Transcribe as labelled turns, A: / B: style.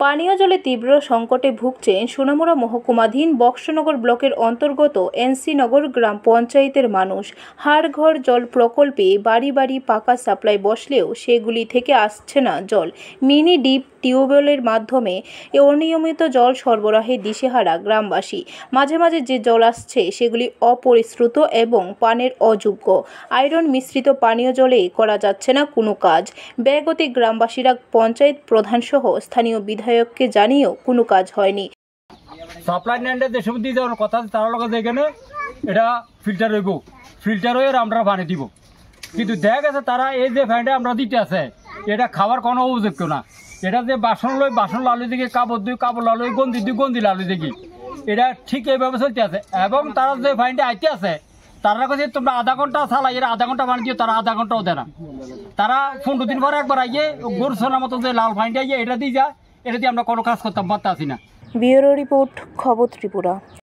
A: পানীয় জলে তীব্র সংকটে ভুগছেন সোনামুড়া মহকুমাধীন বক্সনগর ব্লকের অন্তর্গত এনসি নগর গ্রাম পঞ্চায়েতের মানুষ। হাড়ঘর জল প্রকল্পে বাড়ি বাড়ি পাকা সাপ্লাই বসলেও সেগুলি থেকে আসছে না জল। মিনি ডিপ টিউবওয়েলের মাধ্যমে অনিয়মিত জল সরবরাহে দিশেহারা গ্রামবাসী। মাঝে মাঝে যে জল আসছে সেগুলি অপরিশ্রুত এবং পানের অযোগ্য। আয়রন মিশ্রিত পানীয় জলে করা যাচ্ছে না কোনো কাজ। ব্যাগতি গ্রামবাসীরা পঞ্চায়েত প্রধান সহ স্থানীয় বিধায়ককে জানিয়েও কোনো কাজ হয়নি।
B: সাপ্লাই ল্যান্ডে যেসব দিয়ে যাওয়ার কথা তারা লোক এখানে এটা ফিল্টার হইব, ফিল্টার হয়ে আমরা পানি দিব, কিন্তু দেখা গেছে তারা এই যে ফ্যানটা আমরা দিতে আছে এটা খাওয়ার কোনো উপযুক্ত না। এটা যে বাসন লালু দিকে কাপড় দিই, কাপড় লালু গন্দি লালু দেখি এটা ঠিক এইভাবে চলতে আছে। এবং তারা যে ফাইনটা আইতে আছে তারা কাছে তোমরা আধা ঘন্টা চালাই, এরা আধা ঘন্টা পানি দিও, তারা আধা ঘন্টাও দেয় না। তারা 15 দিন পরে একবার আইয়ে গরু সোনার মতো যে লাল ফাইনটা আইয়ে এটা দিয়ে যায়, এটা দিয়ে আমরা কোনো কাজ করতাম পারতে আসি না।
A: ব্যুরো রিপোর্ট, খবর ত্রিপুরা।